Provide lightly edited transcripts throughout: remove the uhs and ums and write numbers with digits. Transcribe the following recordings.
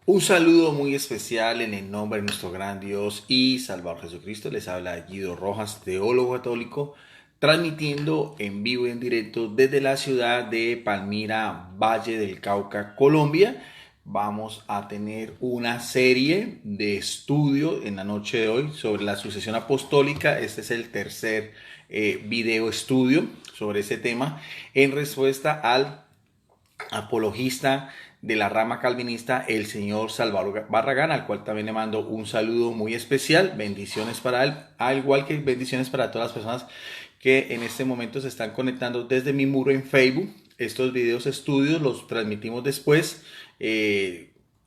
Un saludo muy especial en el nombre de nuestro gran Dios y Salvador Jesucristo. Les habla Guido Rojas, teólogo católico, transmitiendo en vivo y en directo desde la ciudad de Palmira, Valle del Cauca, Colombia. Vamos a tener una serie de estudio en la noche de hoy sobre la sucesión apostólica. Este es el tercer video estudio sobre ese tema en respuesta al apologista de la rama calvinista, el señor Salvador Barragán, al cual también le mando un saludo muy especial, bendiciones para él, al igual que bendiciones para todas las personas que en este momento se están conectando desde mi muro en Facebook. Estos videos estudios los transmitimos después,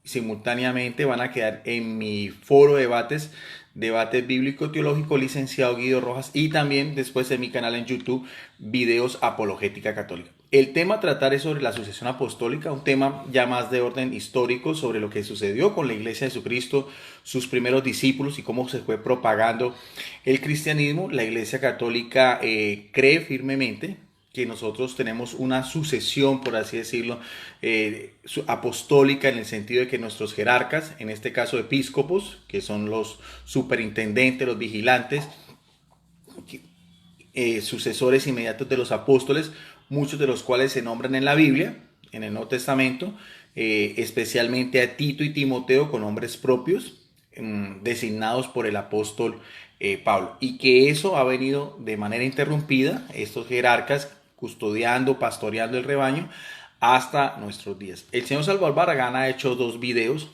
simultáneamente van a quedar en mi foro de debates, debate bíblico teológico, licenciado Guido Rojas, y también después en mi canal en YouTube, videos apologética católica. El tema a tratar es sobre la sucesión apostólica, un tema ya más de orden histórico sobre lo que sucedió con la Iglesia de Jesucristo, sus primeros discípulos y cómo se fue propagando el cristianismo. La Iglesia Católica cree firmemente que nosotros tenemos una sucesión, por así decirlo, apostólica, en el sentido de que nuestros jerarcas, en este caso episcopos, que son los superintendentes, los vigilantes, sucesores inmediatos de los apóstoles, muchos de los cuales se nombran en la Biblia, en el Nuevo Testamento, especialmente a Tito y Timoteo con nombres propios, designados por el apóstol Pablo, y que eso ha venido de manera interrumpida, estos jerarcas custodiando, pastoreando el rebaño, hasta nuestros días. El señor Salvador Barragán ha hecho dos videos,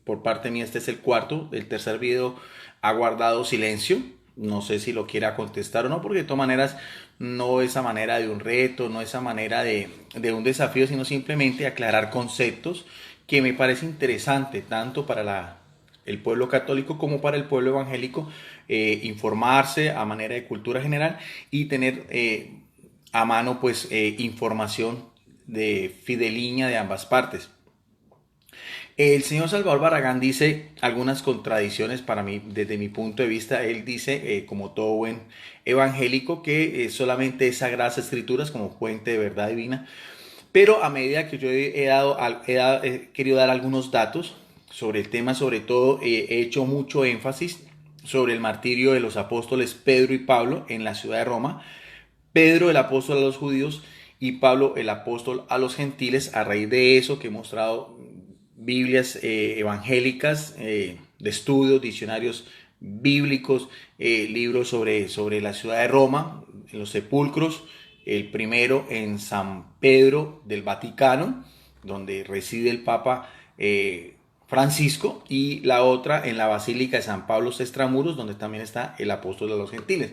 por parte mía este es el cuarto, el tercer video ha guardado silencio, no sé si lo quiera contestar o no, porque de todas maneras no es a manera de un reto, no es a manera de un desafío, sino simplemente aclarar conceptos que me parece interesante tanto para el pueblo católico como para el pueblo evangélico, informarse a manera de cultura general y tener a mano pues información de fideligna de ambas partes. El señor Salvador Barragán dice algunas contradicciones para mí, desde mi punto de vista. Él dice, como todo buen evangélico, que solamente es Sagradas Escrituras como fuente de verdad divina. Pero a medida que yo he querido dar algunos datos sobre el tema, sobre todo he hecho mucho énfasis sobre el martirio de los apóstoles Pedro y Pablo en la ciudad de Roma. Pedro el apóstol a los judíos y Pablo el apóstol a los gentiles. A raíz de eso que he mostrado Biblias evangélicas de estudios, diccionarios bíblicos, libros sobre la ciudad de Roma, en los sepulcros, el primero en San Pedro del Vaticano, donde reside el Papa Francisco, y la otra en la Basílica de San Pablo Extramuros, donde también está el apóstol de los gentiles.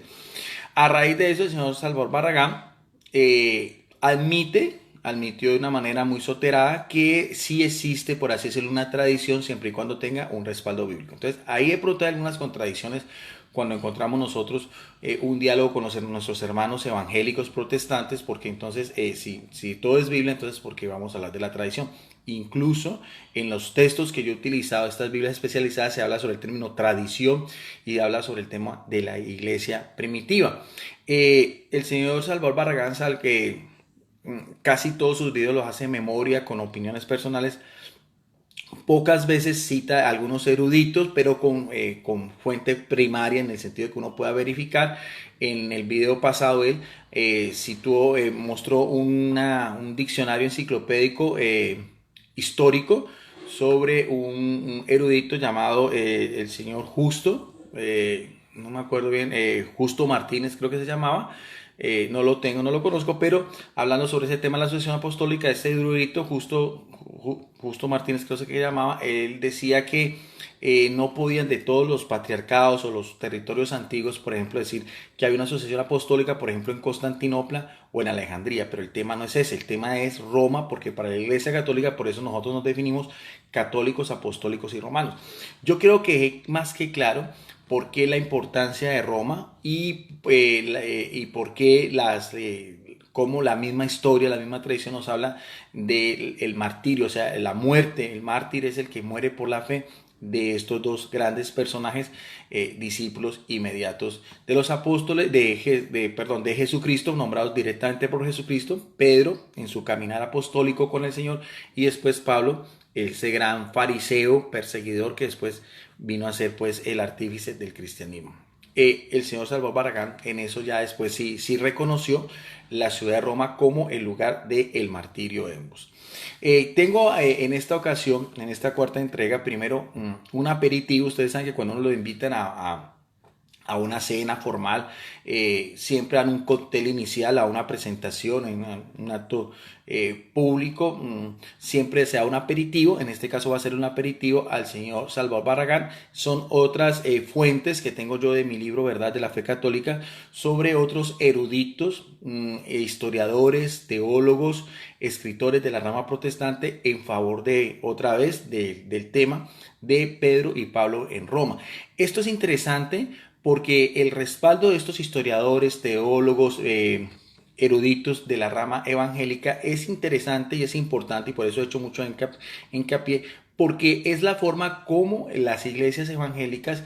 A raíz de eso, el señor Salvador Barragán admitió de una manera muy soterada que sí existe, por así decirlo, una tradición siempre y cuando tenga un respaldo bíblico. Entonces, ahí he producido algunas contradicciones cuando encontramos nosotros un diálogo con nuestros hermanos evangélicos protestantes, porque entonces, si todo es Biblia, entonces, ¿por qué vamos a hablar de la tradición? Incluso en los textos que yo he utilizado, estas Biblias especializadas, se habla sobre el término tradición y habla sobre el tema de la iglesia primitiva. El señor Salvador Barragán, al que casi todos sus videos los hace en memoria, con opiniones personales, pocas veces cita a algunos eruditos, pero con fuente primaria, en el sentido de que uno pueda verificar. En el video pasado él mostró un diccionario enciclopédico histórico sobre un erudito llamado el señor Justo, no me acuerdo bien, Justo Martínez creo que se llamaba. No lo tengo, no lo conozco, pero hablando sobre ese tema de la sucesión apostólica, este erudito Justo Martínez, creo que se llamaba, él decía que no podían de todos los patriarcados o los territorios antiguos, por ejemplo, decir que había una sucesión apostólica, por ejemplo, en Constantinopla o en Alejandría, pero el tema no es ese, el tema es Roma, porque para la Iglesia Católica, por eso nosotros nos definimos católicos, apostólicos y romanos. Yo creo que es más que claro por qué la importancia de Roma y por qué cómo la misma historia, la misma tradición nos habla del martirio, o sea, la muerte. El mártir es el que muere por la fe de estos dos grandes personajes, discípulos inmediatos de los apóstoles, de Jesucristo, nombrados directamente por Jesucristo. Pedro en su caminar apostólico con el Señor, y después Pablo, ese gran fariseo perseguidor que después vino a ser pues el artífice del cristianismo. El señor Salvador Barragán en eso ya después sí reconoció la ciudad de Roma como el lugar del martirio de ambos. Tengo en esta ocasión, en esta cuarta entrega, primero un aperitivo. Ustedes saben que cuando uno lo invitan a una cena formal, siempre dan un cóctel inicial a una presentación, en un acto público, siempre se da un aperitivo. En este caso va a ser un aperitivo al señor Salvador Barragán. Son otras fuentes que tengo yo de mi libro Verdad de la Fe Católica, sobre otros eruditos, historiadores, teólogos, escritores de la rama protestante en favor de, otra vez, del tema de Pedro y Pablo en Roma. Esto es interesante porque el respaldo de estos historiadores, teólogos, eruditos de la rama evangélica es interesante y es importante, y por eso he hecho mucho hincapié, porque es la forma como las iglesias evangélicas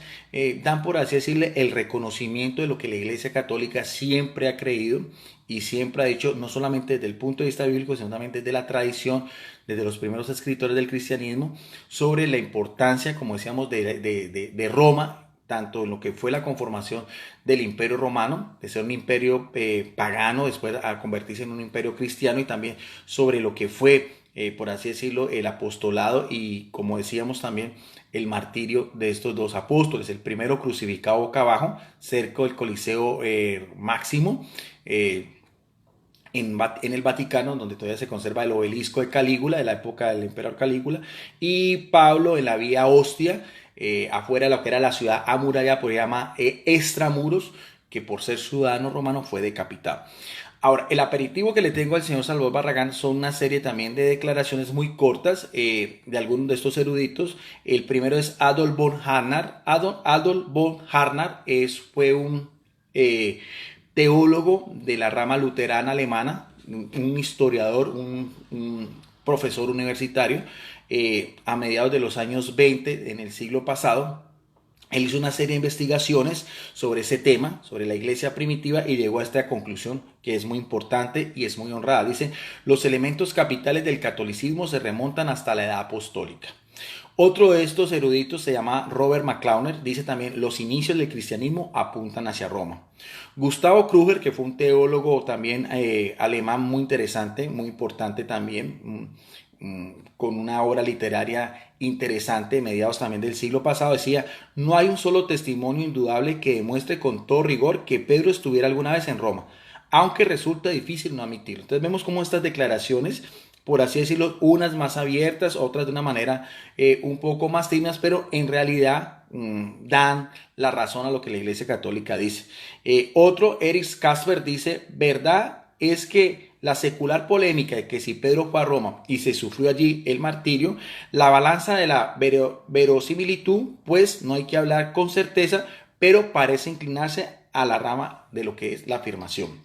dan, por así decirle, el reconocimiento de lo que la Iglesia Católica siempre ha creído y siempre ha dicho, no solamente desde el punto de vista bíblico, sino también desde la tradición, desde los primeros escritores del cristianismo, sobre la importancia, como decíamos, de Roma, tanto en lo que fue la conformación del Imperio Romano, de ser un imperio pagano, después a convertirse en un imperio cristiano, y también sobre lo que fue, por así decirlo, el apostolado y, como decíamos también, el martirio de estos dos apóstoles. El primero crucificado boca abajo, cerca del Coliseo Máximo, en el Vaticano, donde todavía se conserva el obelisco de Calígula, de la época del emperador Calígula, y Pablo en la vía Ostia, afuera de lo que era la ciudad amurallada, por llama Extramuros, que por ser ciudadano romano fue decapitado. Ahora, el aperitivo que le tengo al señor Salvador Barragán son una serie también de declaraciones muy cortas de algunos de estos eruditos. El primero es Adolf von Harnack. Adolf von Harnack fue un teólogo de la rama luterana alemana, un historiador, un profesor universitario, a mediados de los años 20 en el siglo pasado. Él hizo una serie de investigaciones sobre ese tema, sobre la iglesia primitiva, y llegó a esta conclusión que es muy importante y es muy honrada. Dice, los elementos capitales del catolicismo se remontan hasta la edad apostólica. Otro de estos eruditos se llama Robert McClauner, dice también, los inicios del cristianismo apuntan hacia Roma. Gustavo Kruger, que fue un teólogo también alemán muy interesante, muy importante también, con una obra literaria interesante, mediados también del siglo pasado, decía, no hay un solo testimonio indudable que demuestre con todo rigor que Pedro estuviera alguna vez en Roma, aunque resulta difícil no admitirlo. Entonces vemos cómo estas declaraciones, por así decirlo, unas más abiertas, otras de una manera un poco más tímidas, pero en realidad dan la razón a lo que la Iglesia Católica dice. Otro, Erich Kästner, dice, verdad es que la secular polémica de que si Pedro fue a Roma y se sufrió allí el martirio, la balanza de la verosimilitud, pues no hay que hablar con certeza, pero parece inclinarse a la rama de lo que es la afirmación.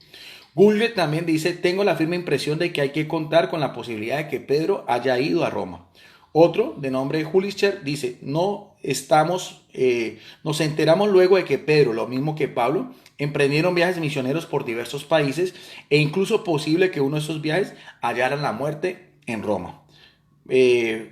Gulliver también dice, tengo la firme impresión de que hay que contar con la posibilidad de que Pedro haya ido a Roma. Otro, de nombre Hulischer, dice, nos enteramos luego de que Pedro, lo mismo que Pablo, emprendieron viajes misioneros por diversos países, e incluso posible que uno de esos viajes hallaran la muerte en Roma.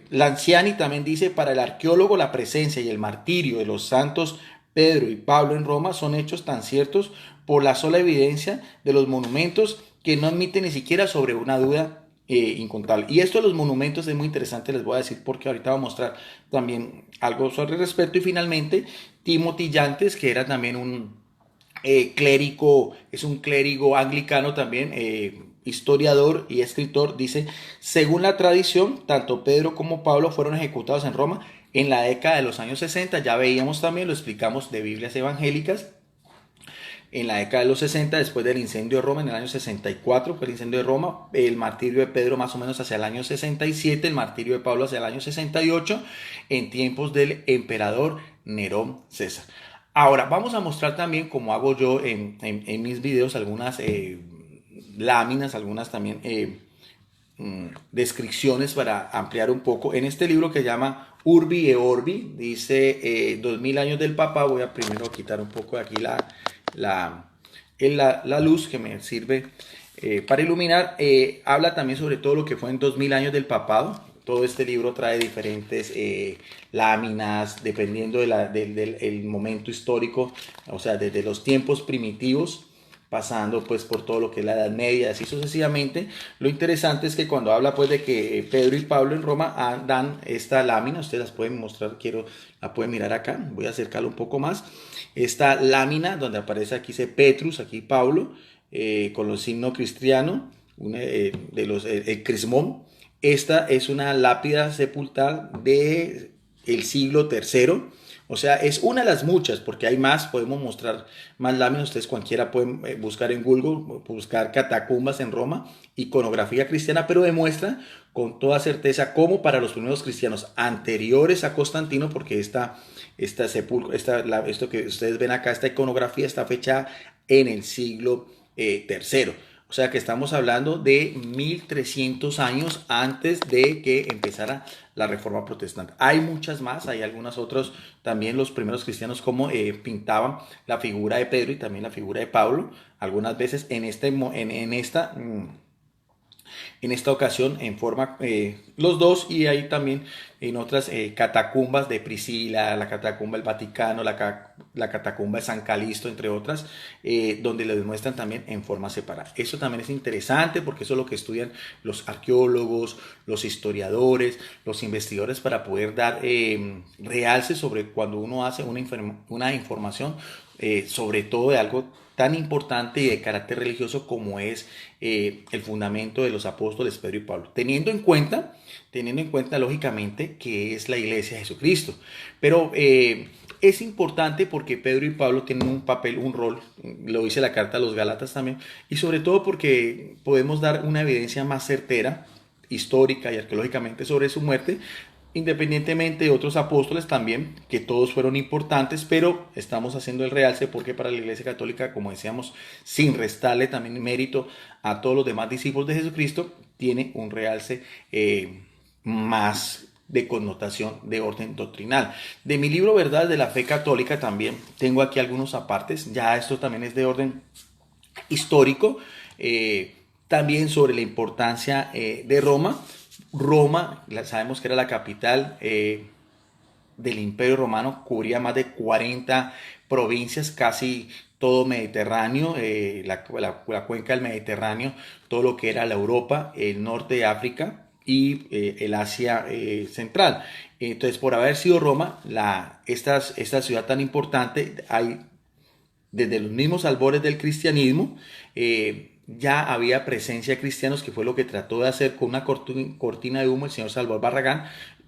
Lanciani también dice, para el arqueólogo la presencia y el martirio de los santos Pedro y Pablo en Roma son hechos tan ciertos por la sola evidencia de los monumentos que no admite ni siquiera sobre una duda incontable. Y esto de los monumentos es muy interesante, les voy a decir porque ahorita voy a mostrar también algo sobre respecto. Y finalmente, Timothy Yantes, que era también un clérigo, es un clérigo anglicano también, historiador y escritor, dice, según la tradición, tanto Pedro como Pablo fueron ejecutados en Roma en la década de los años 60, ya veíamos también, lo explicamos de Biblias evangélicas, en la década de los 60, después del incendio de Roma, en el año 64 fue el incendio de Roma, el martirio de Pedro más o menos hacia el año 67, el martirio de Pablo hacia el año 68, en tiempos del emperador Nerón César. Ahora, vamos a mostrar también, como hago yo en mis videos, algunas láminas, algunas también descripciones para ampliar un poco. En este libro que se llama Urbi et Orbi, dice 2000 años del Papa. Voy a primero quitar un poco de aquí la luz que me sirve para iluminar. Habla también sobre todo lo que fue en 2000 años del papado. Todo este libro trae diferentes láminas, dependiendo del momento histórico, o sea, desde los tiempos primitivos, pasando pues por todo lo que es la Edad Media, así sucesivamente. Lo interesante es que cuando habla pues de que Pedro y Pablo en Roma dan esta lámina, ustedes las pueden mostrar, la pueden mirar acá, voy a acercarlo un poco más. Esta lámina donde aparece aquí dice Petrus, aquí Pablo, con los signos cristianos, el crismón. Esta es una lápida sepultal del siglo III. O sea, es una de las muchas, porque hay más, podemos mostrar más láminas. Ustedes cualquiera pueden buscar en Google, buscar catacumbas en Roma, iconografía cristiana, pero demuestra con toda certeza cómo para los primeros cristianos anteriores a Constantino, porque esto que ustedes ven acá, esta iconografía está fechada en el siglo III. O sea que estamos hablando de 1300 años antes de que empezara la Reforma Protestante. Hay muchas más, hay algunas otras, también los primeros cristianos como pintaban la figura de Pedro y también la figura de Pablo, algunas veces en esta ocasión en forma los dos, y hay también en otras catacumbas de Priscila, la catacumba del Vaticano, la catacumba de San Calisto, entre otras, donde lo demuestran también en forma separada. Eso también es interesante porque eso es lo que estudian los arqueólogos, los historiadores, los investigadores, para poder dar realce sobre cuando uno hace una información, sobre todo de algo tan importante y de carácter religioso como es el fundamento de los apóstoles Pedro y Pablo, teniendo en cuenta lógicamente que es la iglesia de Jesucristo. Pero es importante porque Pedro y Pablo tienen un papel, un rol, lo dice la carta a los Gálatas también, y sobre todo porque podemos dar una evidencia más certera, histórica y arqueológicamente, sobre su muerte, independientemente de otros apóstoles también, que todos fueron importantes, pero estamos haciendo el realce porque para la Iglesia Católica, como decíamos, sin restarle también mérito a todos los demás discípulos de Jesucristo, tiene un realce más de connotación de orden doctrinal. De mi libro Verdad de la Fe Católica también tengo aquí algunos apartes, ya esto también es de orden histórico, también sobre la importancia de Roma. Roma, sabemos que era la capital del Imperio Romano, cubría más de 40 provincias, casi todo Mediterráneo, la cuenca del Mediterráneo, todo lo que era la Europa, el norte de África y el Asia central. Entonces, por haber sido Roma, esta ciudad tan importante, hay desde los mismos albores del cristianismo, ya había presencia de cristianos, que fue lo que trató de hacer con una cortina de humo el señor Salvador Barragán.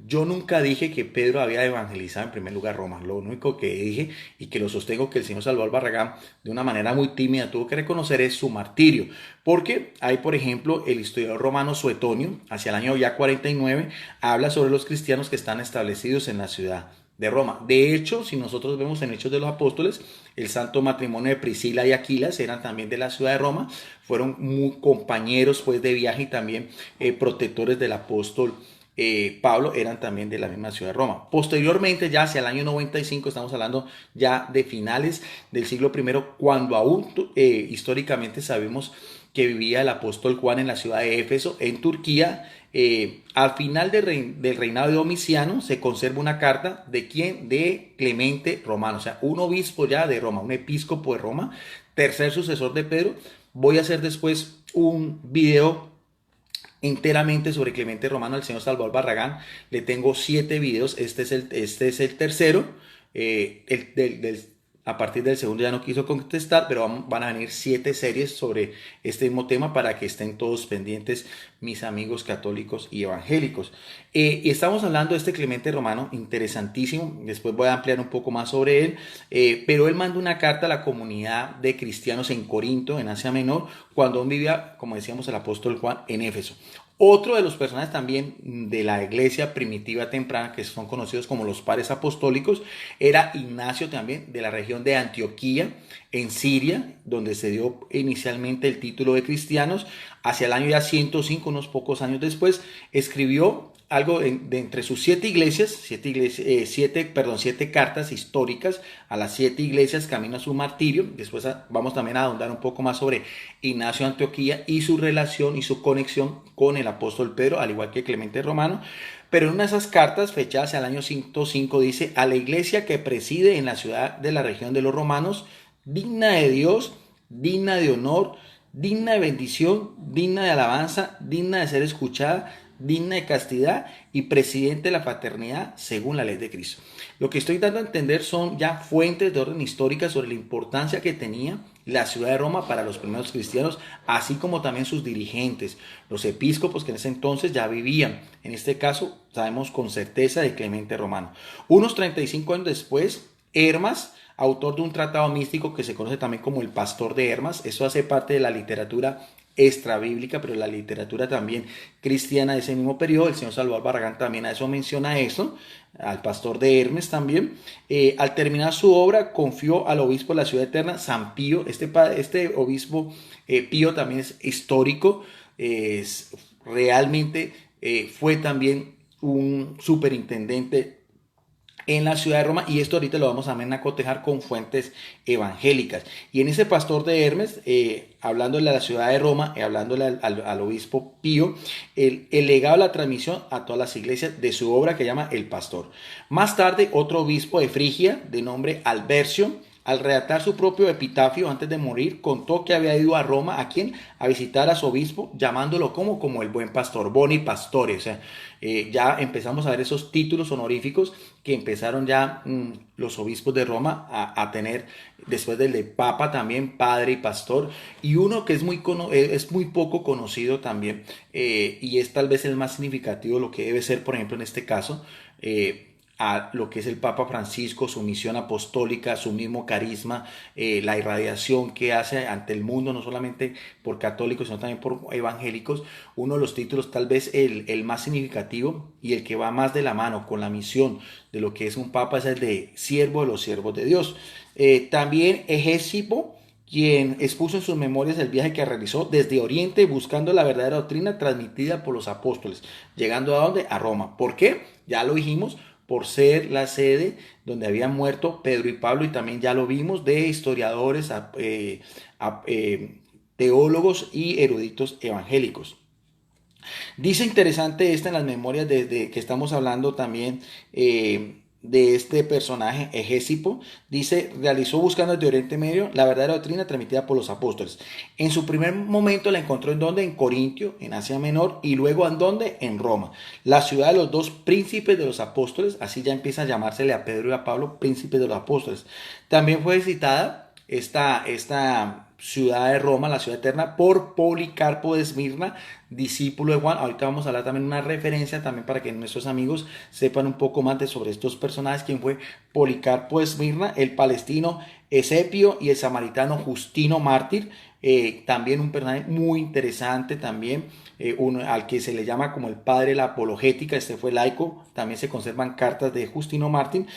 Yo nunca dije que Pedro había evangelizado en primer lugar Roma. Lo único que dije, y que lo sostengo, que el señor Salvador Barragán de una manera muy tímida tuvo que reconocer, es su martirio. Porque hay, por ejemplo, el historiador romano Suetonio, hacia el año ya 49, habla sobre los cristianos que están establecidos en la ciudad de Roma. De hecho, si nosotros vemos en Hechos de los Apóstoles, el santo matrimonio de Priscila y Aquilas eran también de la ciudad de Roma, fueron muy compañeros pues de viaje, y también protectores del apóstol Pablo, eran también de la misma ciudad de Roma. Posteriormente, ya hacia el año 95, estamos hablando ya de finales del siglo I, cuando aún históricamente sabemos que vivía el apóstol Juan en la ciudad de Éfeso, en Turquía. Al final del reinado de Domiciano se conserva una carta de ¿quién? De Clemente Romano, o sea, un obispo ya de Roma, un episcopo de Roma, tercer sucesor de Pedro. Voy a hacer después un video enteramente sobre Clemente Romano, el señor Salvador Barragán. Le tengo 7 videos, este es el tercero, a partir del segundo ya no quiso contestar, pero van a venir 7 series sobre este mismo tema para que estén todos pendientes, mis amigos católicos y evangélicos. Y estamos hablando de este Clemente Romano, interesantísimo. Después voy a ampliar un poco más sobre él, pero él manda una carta a la comunidad de cristianos en Corinto, en Asia Menor, cuando aún vivía, como decíamos, el apóstol Juan en Éfeso. Otro de los personajes también de la iglesia primitiva temprana, que son conocidos como los padres apostólicos, era Ignacio también, de la región de Antioquía, en Siria, donde se dio inicialmente el título de cristianos. Hacia el año ya 105, unos pocos años después, escribió algo de entre sus siete cartas históricas a las 7 iglesias camino a su martirio. Después vamos también a ahondar un poco más sobre Ignacio de Antioquía y su relación y su conexión con el apóstol Pedro, al igual que Clemente Romano. Pero en una de esas cartas, fechada hacia el año 105, dice: a la iglesia que preside en la ciudad de la región de los romanos, digna de Dios, digna de honor, digna de bendición, digna de alabanza, digna de ser escuchada, digna de castidad y presidente de la fraternidad según la ley de Cristo. Lo que estoy dando a entender son ya fuentes de orden histórica sobre la importancia que tenía la ciudad de Roma para los primeros cristianos, así como también sus dirigentes, los episcopos que en ese entonces ya vivían. En este caso, sabemos con certeza de Clemente Romano. Unos 35 años después, Hermas, autor de un tratado místico que se conoce también como el Pastor de Hermas, eso hace parte de la literatura extrabíblica, pero la literatura también cristiana de ese mismo periodo. El señor Salvador Barragán también a eso menciona eso, al pastor de Hermes también. Al terminar su obra, confió al obispo de la ciudad eterna, San Pío. Este obispo Pío también es histórico, realmente fue también un superintendente en la ciudad de Roma, y esto ahorita lo vamos a cotejar con fuentes evangélicas. Y en ese pastor de Hermes, hablándole a la ciudad de Roma, hablándole al obispo Pío, el legado de la transmisión a todas las iglesias de su obra que llama El Pastor. Más tarde, otro obispo de Frigia, de nombre Albercio, al redactar su propio epitafio antes de morir, contó que había ido a Roma, ¿a quién? A visitar a su obispo, llamándolo como el buen pastor, Boni Pastore. O sea, ya empezamos a ver esos títulos honoríficos que empezaron ya los obispos de Roma a tener, después del de Papa también, padre y pastor. Y uno que es muy poco conocido también, y es tal vez el más significativo, lo que debe ser, por ejemplo, en este caso, a lo que es el Papa Francisco, su misión apostólica, su mismo carisma, la irradiación que hace ante el mundo, no solamente por católicos, sino también por evangélicos. Uno de los títulos, tal vez el más significativo y el que va más de la mano con la misión de lo que es un papa, es el de siervo de los siervos de Dios. También Egesipo, quien expuso en sus memorias el viaje que realizó desde Oriente buscando la verdadera doctrina transmitida por los apóstoles, llegando ¿a dónde? A Roma. ¿Por qué? Ya lo dijimos, por ser la sede donde habían muerto Pedro y Pablo, y también ya lo vimos de historiadores, teólogos y eruditos evangélicos. Dice interesante esta en las memorias de que estamos hablando también, de este personaje Egesipo. Dice: realizó buscando desde Oriente Medio la verdadera doctrina transmitida por los apóstoles. En su primer momento la encontró en donde, en Corintio, en Asia Menor, y luego en donde, en Roma, la ciudad de los dos príncipes de los apóstoles. Así ya empieza a llamársele a Pedro y a Pablo príncipes de los apóstoles. También fue visitada esta ciudad de Roma, la ciudad eterna, por Policarpo de Esmirna, discípulo de Juan. Ahorita vamos a hablar también una referencia también para que nuestros amigos sepan un poco más sobre estos personajes, quién fue Policarpo de Esmirna, el palestino Esepio y el samaritano Justino Mártir. También un personaje muy interesante también, al que se le llama como el padre de la apologética. Este fue laico. También se conservan cartas de Justino Mártir,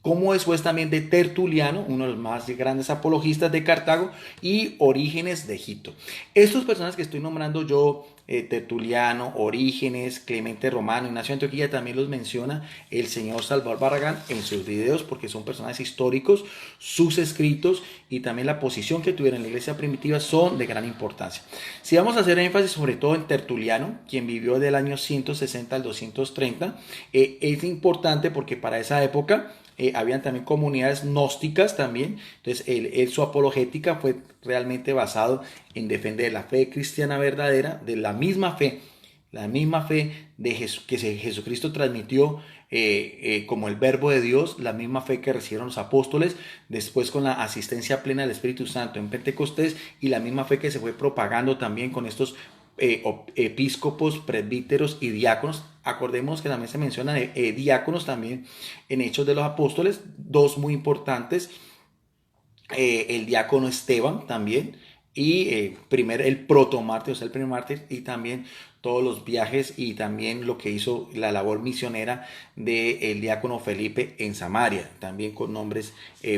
como después también de Tertuliano, uno de los más grandes apologistas de Cartago, y Orígenes de Egipto. Estos personajes que estoy nombrando yo, Tertuliano, Orígenes, Clemente Romano, Ignacio de Antioquía, también los menciona el señor Salvador Barragán en sus videos, porque son personajes históricos. Sus escritos y también la posición que tuvieron en la iglesia primitiva son de gran importancia. Si vamos a hacer énfasis sobre todo en Tertuliano, quien vivió del año 160 al 230, es importante porque para esa época habían también comunidades gnósticas también. Entonces su apologética fue realmente basado en defender la fe cristiana verdadera, de la misma fe de que Jesucristo transmitió, como el verbo de Dios, la misma fe que recibieron los apóstoles, después con la asistencia plena del Espíritu Santo en Pentecostés, y la misma fe que se fue propagando también con estos episcopos, presbíteros y diáconos. Acordemos que también se mencionan diáconos también en Hechos de los Apóstoles, dos muy importantes, el diácono Esteban también, y el protomártir, o sea, el primer mártir, y también todos los viajes y también lo que hizo la labor misionera del diácono Felipe en Samaria, también con nombres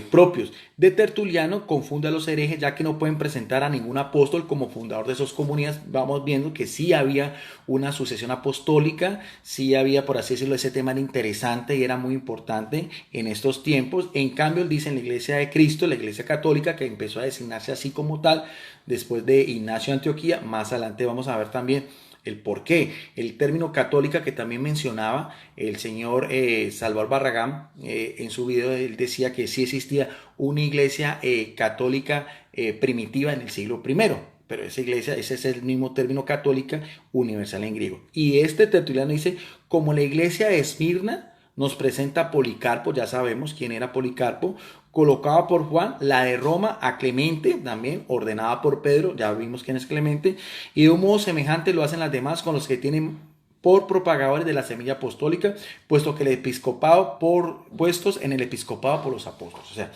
propios. De Tertuliano confunde a los herejes, ya que no pueden presentar a ningún apóstol como fundador de esas comunidades. Vamos viendo que sí había una sucesión apostólica, sí había, por así decirlo, ese tema era interesante y era muy importante en estos tiempos. En cambio, él dice en la Iglesia de Cristo, la Iglesia Católica, que empezó a designarse así como tal después de Ignacio de Antioquía. Más adelante vamos a ver también el por qué. El término católica que también mencionaba el señor Salvador Barragán en su video, él decía que sí existía una iglesia católica primitiva en el siglo I. Pero esa iglesia, ese es el mismo término católica universal en griego. Y este Tertuliano dice, como la iglesia de Esmirna nos presenta a Policarpo, ya sabemos quién era Policarpo, colocada por Juan, la de Roma a Clemente, también ordenada por Pedro, ya vimos quién es Clemente, y de un modo semejante lo hacen las demás con los que tienen por propagadores de la semilla apostólica, puesto que el episcopado puestos en el episcopado por los apóstoles. O sea,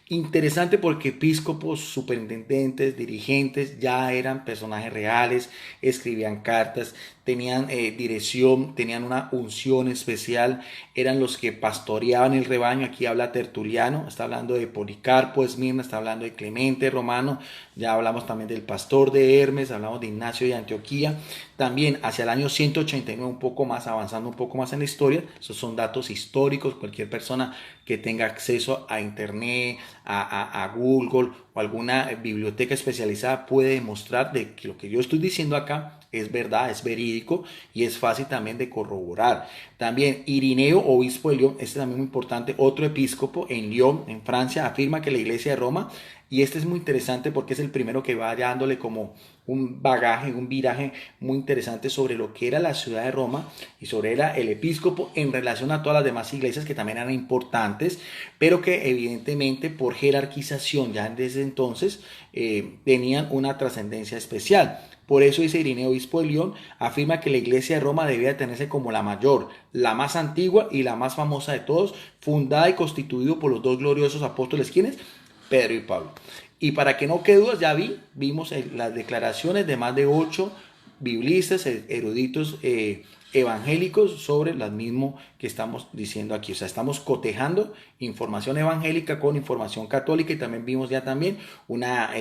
interesante porque episcopos, superintendentes, dirigentes ya eran personajes reales, escribían cartas, tenían dirección, tenían una unción especial, eran los que pastoreaban el rebaño. Aquí habla Tertuliano, está hablando de Policarpo, Esmirna, está hablando de Clemente Romano, ya hablamos también del pastor de Hermes, hablamos de Ignacio de Antioquía. También hacia el año 189, un poco más, avanzando un poco más en la historia, esos son datos históricos, cualquier persona que tenga acceso a internet, a Google o alguna biblioteca especializada puede demostrar de que lo que yo estoy diciendo acá es verdad, es verídico y es fácil también de corroborar. También Irineo, obispo de Lyon, este es también muy importante, otro episcopo en Lyon, en Francia, afirma que la iglesia de Roma, y este es muy interesante porque es el primero que va dándole como un bagaje, un viraje muy interesante sobre lo que era la ciudad de Roma y sobre el episcopo en relación a todas las demás iglesias que también eran importantes, pero que evidentemente por jerarquización ya desde entonces tenían una trascendencia especial. Por eso dice Irineo, obispo de Lyon, afirma que la iglesia de Roma debía tenerse como la mayor, la más antigua y la más famosa de todos, fundada y constituida por los dos gloriosos apóstoles, ¿quiénes? Pedro y Pablo. Y para que no quede dudas, ya vimos las declaraciones de más de 8 biblistas, eruditos evangélicos sobre las mismas que estamos diciendo aquí. O sea, estamos cotejando información evangélica con información católica, y también vimos ya también una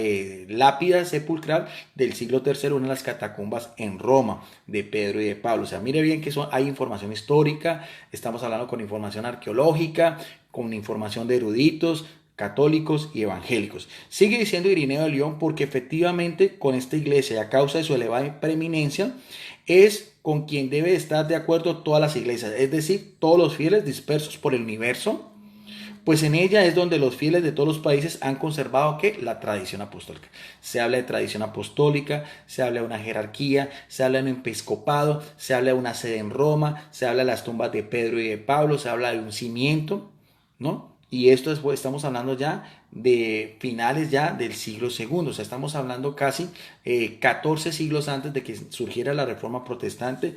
lápida sepulcral del siglo III, una de las catacumbas en Roma, de Pedro y de Pablo. O sea, mire bien que hay información histórica, estamos hablando con información arqueológica, con información de eruditos, católicos y evangélicos. Sigue diciendo Irineo de Lyon, porque efectivamente con esta iglesia, a causa de su elevada preeminencia, es con quien debe estar de acuerdo todas las iglesias, es decir, todos los fieles dispersos por el universo, pues en ella es donde los fieles de todos los países han conservado ¿qué? La tradición apostólica. Se habla de tradición apostólica, se habla de una jerarquía, se habla de un episcopado, se habla de una sede en Roma, se habla de las tumbas de Pedro y de Pablo, se habla de un cimiento, ¿no? Y esto después estamos hablando ya de finales ya del siglo II, o sea, estamos hablando casi 14 siglos antes de que surgiera la Reforma Protestante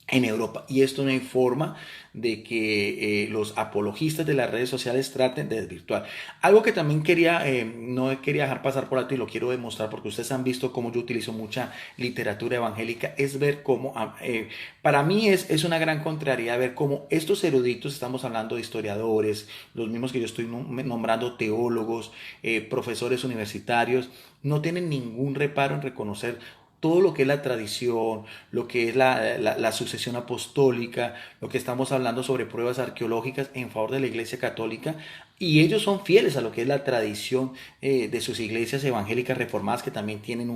en Europa. Y esto no hay forma de que los apologistas de las redes sociales traten de desvirtuar. Algo que también no quería dejar pasar por alto y lo quiero demostrar porque ustedes han visto cómo yo utilizo mucha literatura evangélica, es ver cómo, para mí es una gran contrariedad ver cómo estos eruditos, estamos hablando de historiadores, los mismos que yo estoy nombrando, teólogos, profesores universitarios, no tienen ningún reparo en reconocer todo lo que es la tradición, lo que es la sucesión apostólica, lo que estamos hablando sobre pruebas arqueológicas en favor de la Iglesia Católica, y ellos son fieles a lo que es la tradición de sus iglesias evangélicas reformadas, que también tienen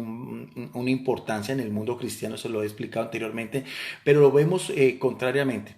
una importancia en el mundo cristiano, eso lo he explicado anteriormente, pero lo vemos contrariamente.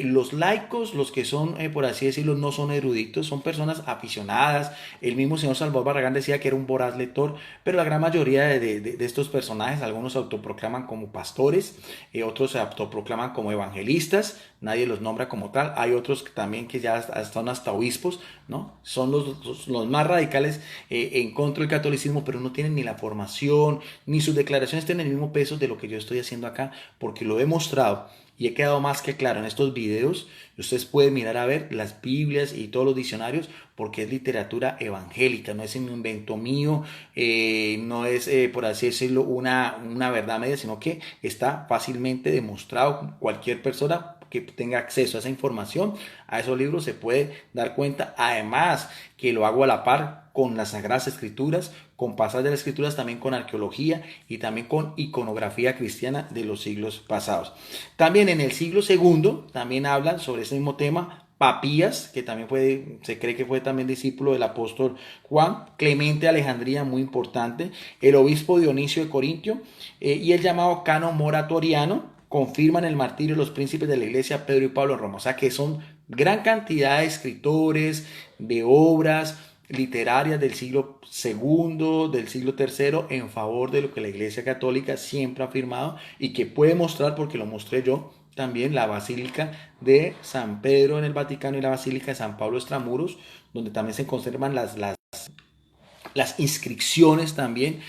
Los laicos, los que son, por así decirlo, no son eruditos, son personas aficionadas. El mismo señor Salvador Barragán decía que era un voraz lector, pero la gran mayoría de estos personajes, algunos se autoproclaman como pastores, otros se autoproclaman como evangelistas, nadie los nombra como tal. Hay otros también que ya son hasta obispos, ¿no? Son los más radicales en contra del catolicismo, pero no tienen ni la formación, ni sus declaraciones tienen el mismo peso de lo que yo estoy haciendo acá, porque lo he mostrado. y he quedado más que claro en estos videos. Ustedes pueden mirar a ver las Biblias y todos los diccionarios porque es literatura evangélica, no es un invento mío, no es, por así decirlo, una verdad media, sino que está fácilmente demostrado. Cualquier persona que tenga acceso a esa información, a esos libros, se puede dar cuenta. Además, que lo hago a la par con las Sagradas Escrituras, con pasajes de las Escrituras, también con arqueología y también con iconografía cristiana de los siglos pasados. También en el siglo segundo, también hablan sobre ese mismo tema. Papías, que también se cree que fue también discípulo del apóstol Juan, Clemente de Alejandría, muy importante, el obispo Dionisio de Corintio, y el llamado canon moratoriano, confirman el martirio de los príncipes de la iglesia Pedro y Pablo en Roma. O sea que son gran cantidad de escritores, de obras literarias del siglo segundo, del siglo tercero, en favor de lo que la iglesia católica siempre ha afirmado y que puede mostrar, porque lo mostré yo, también la Basílica de San Pedro en el Vaticano y la Basílica de San Pablo Extramuros, donde también se conservan las inscripciones también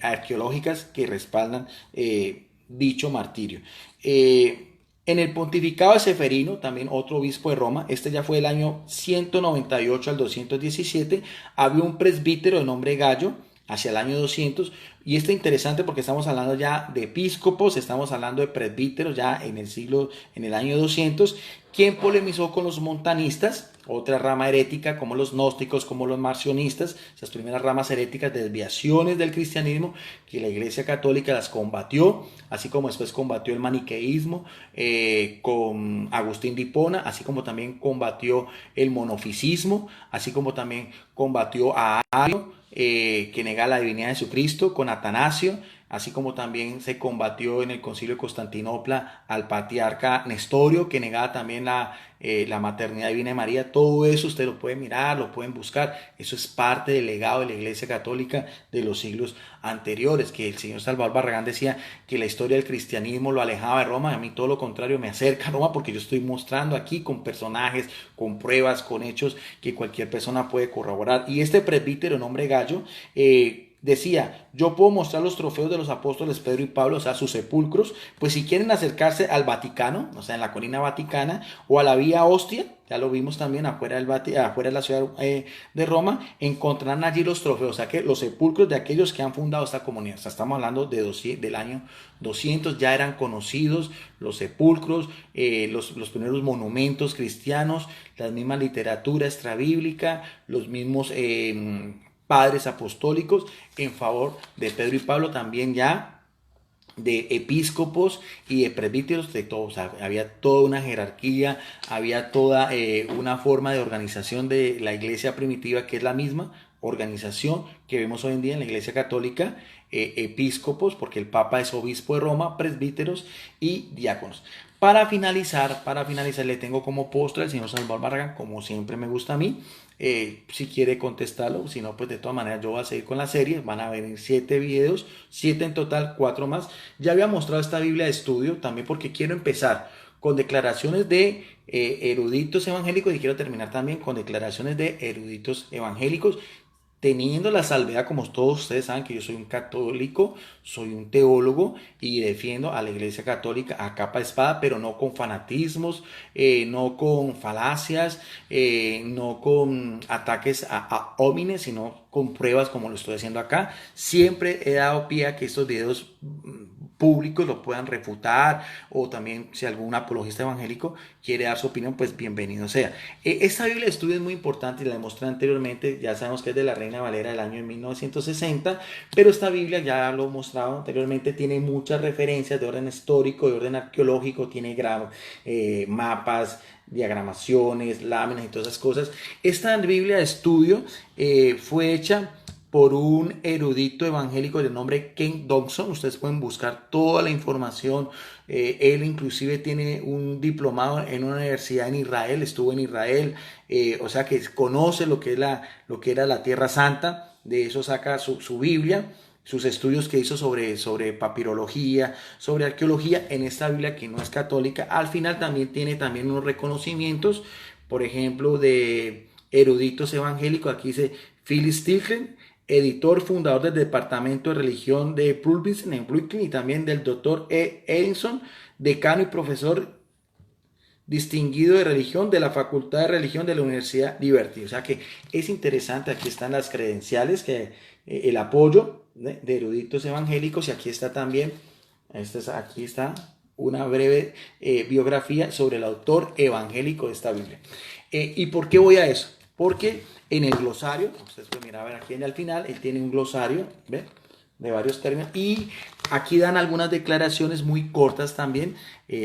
arqueológicas que respaldan dicho martirio. En el pontificado de Seferino, también otro obispo de Roma, este ya fue del año 198 al 217, había un presbítero de nombre Gallo, hacia el año 200, y esto es interesante porque estamos hablando ya de episcopos, estamos hablando de presbíteros ya en el año 200, quien polemizó con los montanistas, otra rama herética como los gnósticos, como los marcionistas, esas primeras ramas heréticas, desviaciones del cristianismo, que la Iglesia Católica las combatió, así como después combatió el maniqueísmo con Agustín de Hipona, así como también combatió el monofisismo, así como también combatió a Ario, que nega la divinidad de Jesucristo, con Atanasio, así como también se combatió en el Concilio de Constantinopla al patriarca Nestorio, que negaba también la maternidad divina de María. Todo eso usted lo puede mirar, lo pueden buscar. Eso es parte del legado de la Iglesia Católica de los siglos anteriores, que el señor Salvador Barragán decía que la historia del cristianismo lo alejaba de Roma. A mí todo lo contrario, me acerca a Roma, porque yo estoy mostrando aquí con personajes, con pruebas, con hechos que cualquier persona puede corroborar. Y este presbítero, nombre Gallo, decía: yo puedo mostrar los trofeos de los apóstoles Pedro y Pablo, o sea, sus sepulcros, pues si quieren acercarse al Vaticano, o sea, en la colina vaticana, o a la vía Ostia, ya lo vimos también afuera de la ciudad de Roma, encontrarán allí los trofeos, o sea, que los sepulcros de aquellos que han fundado esta comunidad. O sea, estamos hablando del año 200, ya eran conocidos los sepulcros, los primeros monumentos cristianos, la misma literatura extrabíblica, los mismos padres apostólicos en favor de Pedro y Pablo, también ya de episcopos y de presbíteros, de todos. O sea, había toda una jerarquía, había toda una forma de organización de la iglesia primitiva, que es la misma organización que vemos hoy en día en la Iglesia Católica, episcopos, porque el Papa es obispo de Roma, presbíteros y diáconos. Para finalizar, le tengo como postre al señor Salvador Barragán, como siempre me gusta a mí. Si quiere contestarlo, si no, pues de todas maneras yo voy a seguir con la serie. Van a venir 7 videos, 7 en total, 4 más. Ya había mostrado esta Biblia de estudio también porque quiero empezar con declaraciones de eruditos evangélicos y quiero terminar también con declaraciones de eruditos evangélicos, teniendo la salvedad, como todos ustedes saben, que yo soy un católico, soy un teólogo y defiendo a la Iglesia Católica a capa de espada, pero no con fanatismos, no con falacias, no con ataques a homines, sino con pruebas como lo estoy haciendo acá. Siempre he dado pie a que estos videos públicos lo puedan refutar, o también si algún apologista evangélico quiere dar su opinión, pues bienvenido sea. Esta Biblia de estudio es muy importante y la demostré anteriormente. Ya sabemos que es de la Reina Valera del año 1960, pero esta Biblia, ya lo he mostrado anteriormente, tiene muchas referencias de orden histórico, de orden arqueológico, tiene mapas, diagramaciones, láminas y todas esas cosas. Esta Biblia de estudio fue hecha por un erudito evangélico de nombre Ken Dobson. Ustedes pueden buscar toda la información. Él inclusive tiene un diplomado en una universidad en Israel, estuvo en Israel, o sea que conoce lo que era la Tierra Santa. De eso saca su Biblia, sus estudios que hizo sobre papirología, sobre arqueología. En esta Biblia, que no es católica, al final también tiene unos reconocimientos, por ejemplo, de eruditos evangélicos. Aquí dice Phyllis Tilden, editor, fundador del Departamento de Religión de Pulbison en Brooklyn, y también del Dr. E. Edison, decano y profesor distinguido de religión de la Facultad de Religión de la Universidad Liberty. O sea que es interesante, aquí están las credenciales, el apoyo de eruditos evangélicos, y aquí está también, aquí está una breve biografía sobre el autor evangélico de esta Biblia. ¿Y por qué voy a eso? Porque en el glosario, ustedes pueden mirar aquí al final, él tiene un glosario, ¿ve?, de varios términos, y aquí dan algunas declaraciones muy cortas también,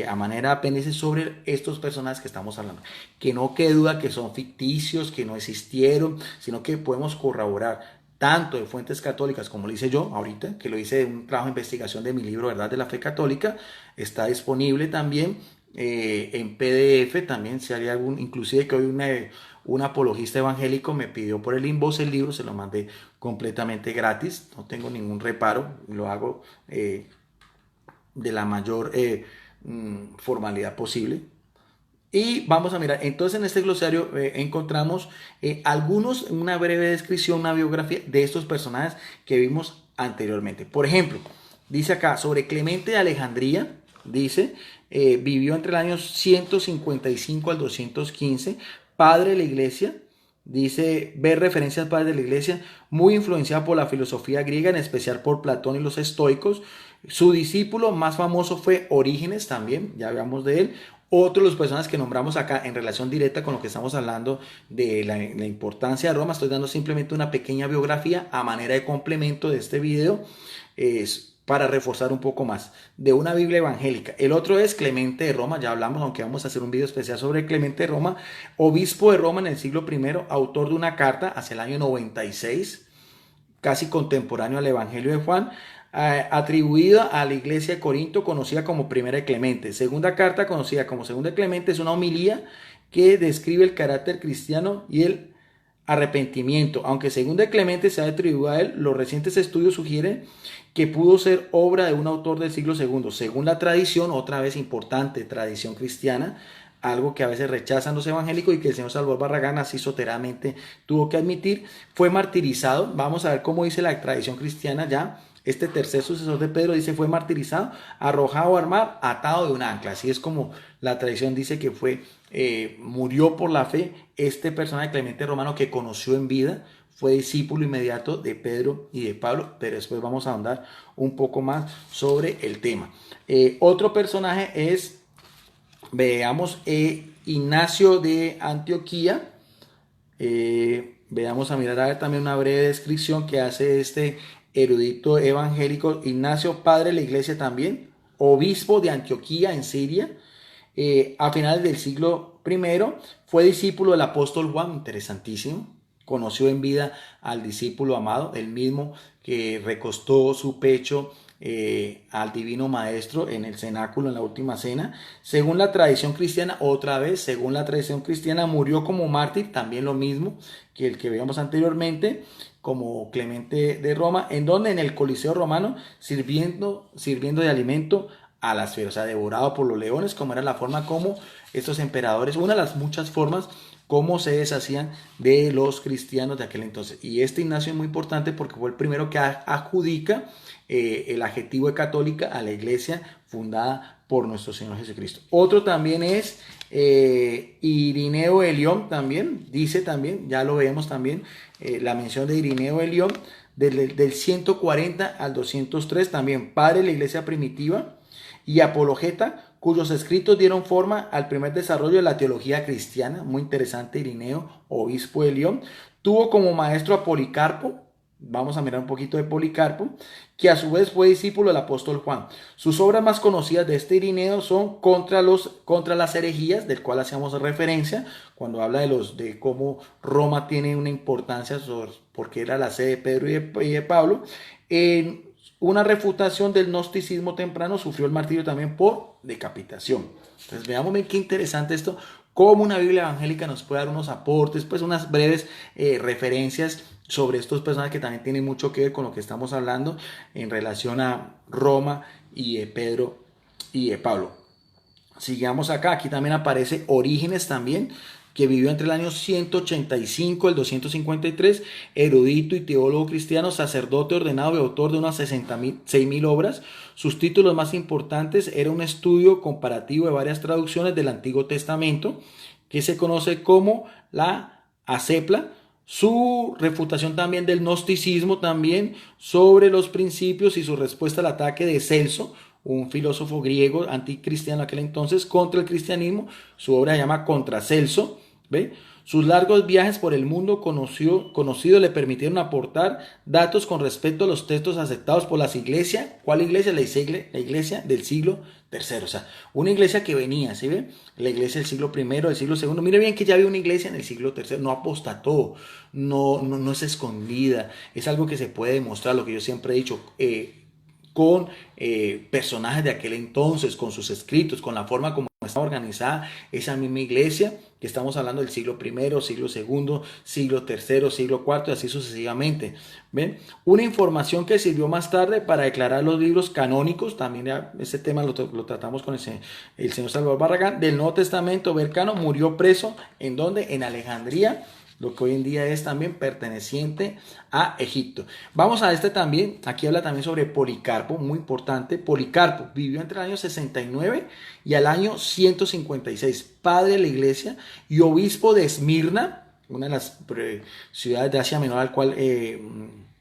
a manera de apéndice, sobre estos personajes que estamos hablando. Que no quede duda que son ficticios, que no existieron, sino que podemos corroborar tanto de fuentes católicas, como lo hice yo ahorita, que lo hice de un trabajo de investigación de mi libro Verdad de la Fe Católica. Está disponible también en PDF también, si hay algún, inclusive que hoy un apologista evangélico me pidió por el inbox el libro, se lo mandé completamente gratis, no tengo ningún reparo, lo hago de la mayor formalidad posible. Y vamos a mirar, entonces en este glosario encontramos una breve descripción, una biografía de estos personajes que vimos anteriormente. Por ejemplo, dice acá sobre Clemente de Alejandría, dice, vivió entre el año 155 al 215, padre de la iglesia, dice, ver referencias padres de la iglesia, muy influenciado por la filosofía griega, en especial por Platón y los estoicos. Su discípulo más famoso fue Orígenes también, ya hablamos de él. Otro de los personajes que nombramos acá en relación directa con lo que estamos hablando de la importancia de Roma, estoy dando simplemente una pequeña biografía a manera de complemento de este video, es para reforzar un poco más de una Biblia evangélica. El otro es Clemente de Roma, ya hablamos, aunque vamos a hacer un video especial sobre Clemente de Roma, obispo de Roma en el siglo I, autor de una carta hacia el año 96, casi contemporáneo al Evangelio de Juan, atribuida a la iglesia de Corinto, conocida como Primera de Clemente. Segunda carta, conocida como Segunda de Clemente, es una homilía que describe el carácter cristiano y el arrepentimiento. Aunque Segunda de Clemente se ha atribuido a él, los recientes estudios sugieren que pudo ser obra de un autor del siglo II. Según la tradición, otra vez importante, tradición cristiana, algo que a veces rechazan los evangélicos y que el señor Salvador Barragán así soteramente tuvo que admitir, fue martirizado. Vamos a ver cómo dice la tradición cristiana ya. Este tercer sucesor de Pedro dice fue martirizado, arrojado al mar, atado de un ancla. Así es como la tradición dice que murió por la fe este personaje Clemente Romano, que conoció en vida, fue discípulo inmediato de Pedro y de Pablo, pero después vamos a ahondar un poco más sobre el tema. Otro personaje es, veamos, Ignacio de Antioquía. Veamos a mirar a ver también una breve descripción que hace este erudito evangélico. Ignacio, padre de la iglesia también, obispo de Antioquía en Siria, a finales del siglo I, fue discípulo del apóstol Juan, interesantísimo, conoció en vida al discípulo amado, el mismo que recostó su pecho al divino maestro en el cenáculo en la última cena. Según la tradición cristiana, otra vez, según la tradición cristiana, murió como mártir, también lo mismo que el que veíamos anteriormente, como Clemente de Roma, en donde en el Coliseo romano, sirviendo de alimento a las fieras, o sea, devorado por los leones, como era la forma como estos emperadores, una de las muchas formas cómo se deshacían de los cristianos de aquel entonces. Y este Ignacio es muy importante porque fue el primero que adjudica el adjetivo de católica a la iglesia fundada por nuestro Señor Jesucristo. Otro también es Irineo de León, también, dice también, ya lo vemos también, la mención de Irineo de León, del 140 al 203, también padre de la iglesia primitiva y apologeta, cuyos escritos dieron forma al primer desarrollo de la teología cristiana. Muy interesante, Irineo, obispo de León. Tuvo como maestro a Policarpo, vamos a mirar un poquito de Policarpo, que a su vez fue discípulo del apóstol Juan. Sus obras más conocidas de este Irineo son contra las herejías, del cual hacíamos referencia, cuando habla de cómo Roma tiene una importancia porque era la sede de Pedro y de Pablo. En una refutación del gnosticismo temprano, sufrió el martirio también por decapitación. Entonces veamos bien qué interesante esto, cómo una Biblia evangélica nos puede dar unos aportes, pues unas breves referencias sobre estos personajes que también tienen mucho que ver con lo que estamos hablando en relación a Roma y de Pedro y de Pablo. Sigamos acá, aquí también aparece Orígenes también, que vivió entre el año 185 y el 253, erudito y teólogo cristiano, sacerdote ordenado y autor de unas 6.000 obras. Sus títulos más importantes era un estudio comparativo de varias traducciones del Antiguo Testamento, que se conoce como la Acepla, su refutación también del gnosticismo también sobre los principios y su respuesta al ataque de Celso, un filósofo griego anticristiano en aquel entonces, contra el cristianismo. Su obra se llama Contra Celso, ¿ve? Sus largos viajes por el mundo conocido le permitieron aportar datos con respecto a los textos aceptados por las iglesias. ¿Cuál iglesia? La iglesia del siglo III. O sea, una iglesia que venía, ¿sí ve? La iglesia del siglo I, del siglo II. Mire bien que ya había una iglesia en el siglo III. No apostató, no es escondida. Es algo que se puede demostrar, lo que yo siempre he dicho. Con personajes de aquel entonces, con sus escritos, con la forma como está organizada esa misma iglesia, que estamos hablando del siglo I, siglo II, siglo III, siglo IV y así sucesivamente. ¿Ven? Una información que sirvió más tarde para declarar los libros canónicos, también ese tema lo tratamos con el señor Salvador Barragán, del Nuevo Testamento. Bercano murió preso, ¿en dónde? En Alejandría, lo que hoy en día es también perteneciente a Egipto. Vamos a este también, aquí habla también sobre Policarpo, muy importante. Policarpo vivió entre el año 69 y al año 156, padre de la iglesia y obispo de Esmirna, una de las ciudades de Asia Menor al cual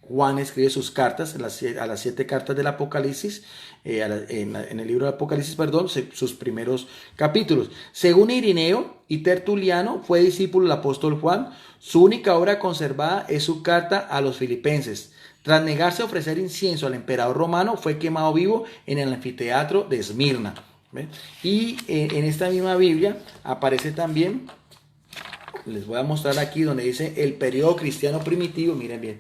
Juan escribe sus cartas, a las 7 cartas del Apocalipsis, en el libro del Apocalipsis, perdón, sus primeros capítulos. Según Irineo y Tertuliano, fue discípulo del apóstol Juan. Su única obra conservada es su carta a los filipenses. Tras negarse a ofrecer incienso al emperador romano, fue quemado vivo en el anfiteatro de Esmirna. ¿Ven? Y en esta misma Biblia aparece también, les voy a mostrar aquí donde dice el periodo cristiano primitivo. Miren bien,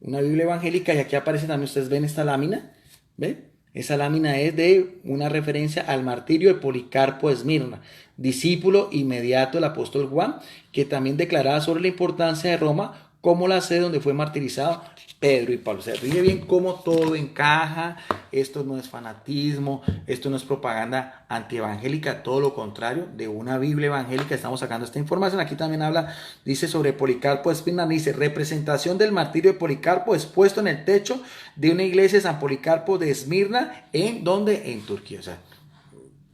una Biblia evangélica, y aquí aparece también, ustedes ven esta lámina, ¿ven? Esa lámina es de una referencia al martirio de Policarpo de Esmirna, discípulo inmediato del apóstol Juan, que también declaraba sobre la importancia de Roma como la sede donde fue martirizado Pedro y Pablo. O sea, fíjense bien cómo todo encaja. Esto no es fanatismo, esto no es propaganda antievangélica, todo lo contrario, de una Biblia evangélica estamos sacando esta información. Aquí también habla, dice sobre Policarpo de Esmirna, dice representación del martirio de Policarpo expuesto en el techo de una iglesia de San Policarpo de Esmirna, ¿en dónde? En Turquía. O sea,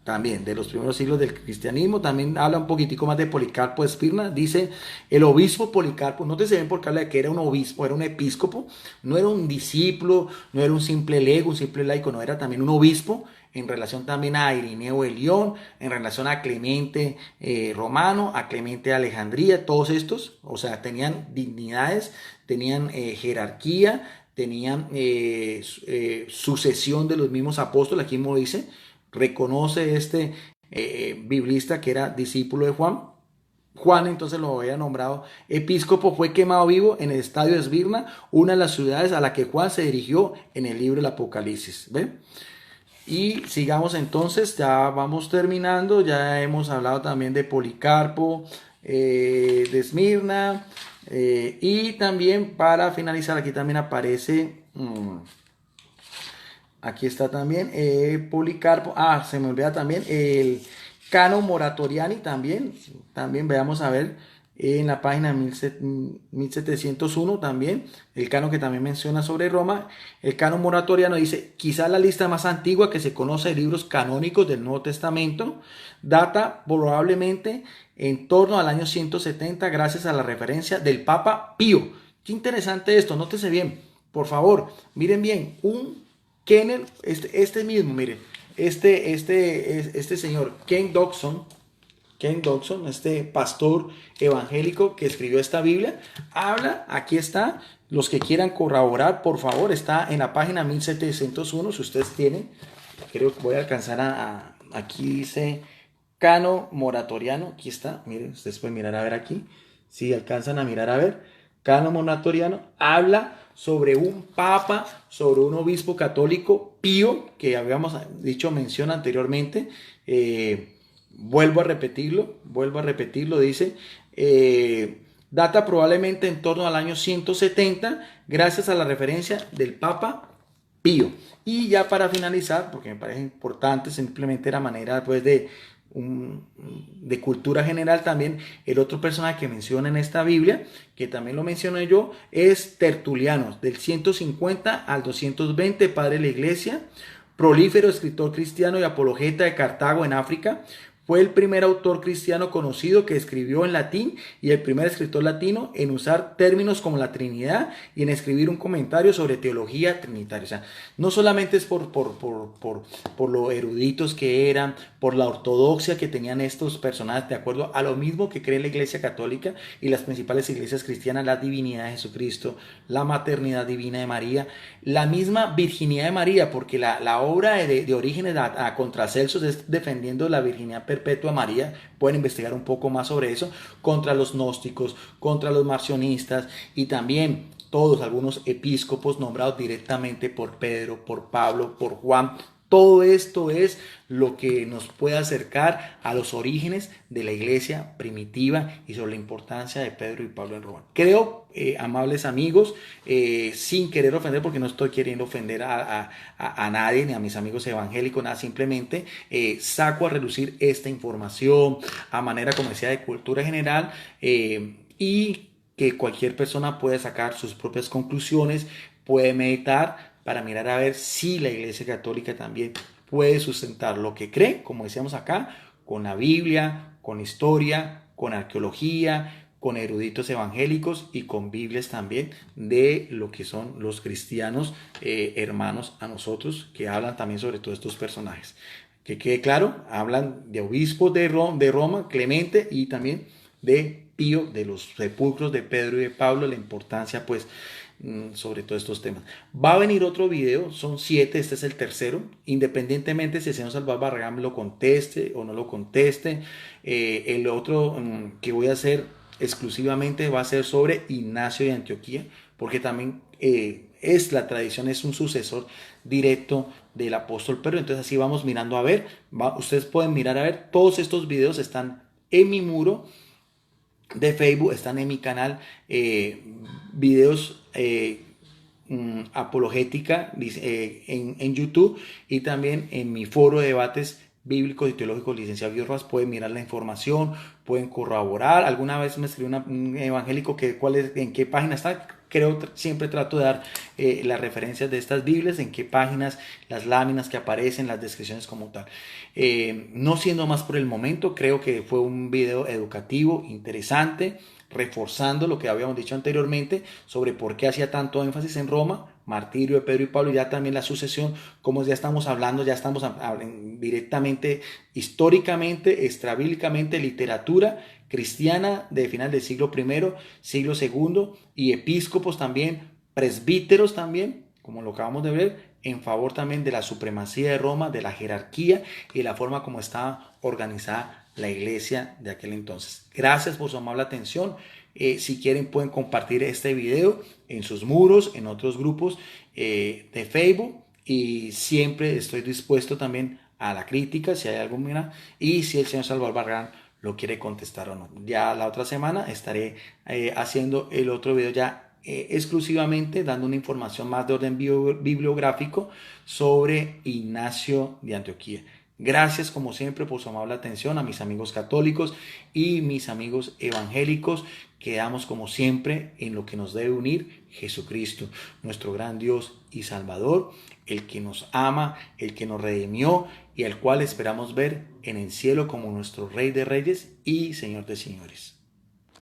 también de los primeros siglos del cristianismo. También habla un poquitico más de Policarpo de Esmirna. Dice el obispo Policarpo, no te se ven porque habla de que era un obispo, era un episcopo, no era un discípulo, no era un simple lego, un simple laico, no, era también un obispo, en relación también a Irineo de León, en relación a Clemente Romano, a Clemente de Alejandría, todos estos, o sea, tenían dignidades, tenían jerarquía, tenían sucesión de los mismos apóstoles. Aquí mismo dice, reconoce este biblista que era discípulo de Juan. Juan entonces lo había nombrado episcopo. Fue quemado vivo en el estadio de Esmirna, una de las ciudades a la que Juan se dirigió en el libro del Apocalipsis. ¿Ven? Y sigamos entonces, ya vamos terminando. Ya hemos hablado también de Policarpo de Esmirna, y también para finalizar aquí también aparece aquí está también Policarpo. Se me olvida también el Canon Moratoriani también veamos a ver en la página 1701 también, el canon que también menciona sobre Roma. El canon moratoriano dice, quizá la lista más antigua que se conoce de libros canónicos del Nuevo Testamento, data probablemente en torno al año 170 gracias a la referencia del Papa Pío. Qué interesante esto, nótese bien, por favor, miren bien, un Kenneth, este mismo, miren, este señor Ken Dodson, este pastor evangélico que escribió esta Biblia, habla, aquí está, los que quieran corroborar, por favor, está en la página 1701, si ustedes tienen, creo que voy a alcanzar aquí dice Canon Moratoriano, aquí está, miren, ustedes pueden mirar a ver aquí, si alcanzan a mirar a ver, Canon Moratoriano, habla sobre un papa, sobre un obispo católico, Pío, que habíamos dicho mención anteriormente. Vuelvo a repetirlo, dice, data probablemente en torno al año 170, gracias a la referencia del Papa Pío. Y ya para finalizar, porque me parece importante, simplemente la manera pues de de cultura general también, el otro personaje que menciona en esta Biblia, que también lo mencioné yo, es Tertuliano, del 150 al 220, padre de la iglesia, prolífero escritor cristiano y apologeta de Cartago en África. Fue el primer autor cristiano conocido que escribió en latín y el primer escritor latino en usar términos como la Trinidad y en escribir un comentario sobre teología trinitaria. O sea, no solamente es por lo eruditos que eran, por la ortodoxia que tenían estos personajes, de acuerdo a lo mismo que cree la Iglesia Católica y las principales iglesias cristianas, la divinidad de Jesucristo, la maternidad divina de María, la misma virginidad de María, porque la obra de Orígenes a Contracelsos es defendiendo la virginidad perpetua de María. Pueden investigar un poco más sobre eso, contra los gnósticos, contra los marcionistas y también todos, algunos episcopos nombrados directamente por Pedro, por Pablo, por Juan. Todo esto es lo que nos puede acercar a los orígenes de la iglesia primitiva y sobre la importancia de Pedro y Pablo en Roma. Creo, amables amigos, sin querer ofender, porque no estoy queriendo ofender a nadie, ni a mis amigos evangélicos, nada, simplemente saco a relucir esta información a manera, como decía, de cultura general y que cualquier persona puede sacar sus propias conclusiones, puede meditar para mirar a ver si la Iglesia Católica también puede sustentar lo que cree, como decíamos acá, con la Biblia, con historia, con arqueología, con eruditos evangélicos y con Biblias también de lo que son los cristianos hermanos a nosotros, que hablan también sobre todos estos personajes. Que quede claro, hablan de obispos de Roma, Clemente, y también de Pío, de los sepulcros de Pedro y de Pablo, la importancia pues sobre todos estos temas. Va a venir otro video, son 7, este es el tercero, independientemente si el señor Salvador Barragán lo conteste o no lo conteste. El otro que voy a hacer exclusivamente va a ser sobre Ignacio de Antioquía, porque también es la tradición, es un sucesor directo del apóstol Pedro. Entonces así vamos mirando a ver, ustedes pueden mirar a ver, todos estos videos están en mi muro de Facebook, están en mi canal, videos apologética en YouTube, y también en mi foro de debates bíblicos y teológicos, licenciado Guillermo. Pueden mirar la información, pueden corroborar. Alguna vez me escribió un evangélico que en qué página está. Creo, siempre trato de dar las referencias de estas Biblias, en qué páginas, las láminas que aparecen, las descripciones como tal. No siendo más por el momento, creo que fue un video educativo, interesante, reforzando lo que habíamos dicho anteriormente sobre por qué hacía tanto énfasis en Roma, martirio de Pedro y Pablo, y ya también la sucesión, como ya estamos hablando, ya estamos directamente, históricamente, extrabíblicamente, literatura cristiana de final del siglo I, siglo II, y episcopos también, presbíteros también, como lo acabamos de ver, en favor también de la supremacía de Roma, de la jerarquía y la forma como estaba organizada la iglesia de aquel entonces. Gracias por su amable atención. Si quieren pueden compartir este video en sus muros, en otros grupos de Facebook, y siempre estoy dispuesto también a la crítica si hay alguna, y si el señor Salvador Barragán lo quiere contestar o no. Ya la otra semana estaré haciendo el otro video ya exclusivamente dando una información más de orden bibliográfico sobre Ignacio de Antioquía. Gracias como siempre por su amable atención a mis amigos católicos y mis amigos evangélicos. Quedamos como siempre en lo que nos debe unir: Jesucristo, nuestro gran Dios y Salvador, el que nos ama, el que nos redimió y al cual esperamos ver en el cielo como nuestro Rey de Reyes y Señor de Señores.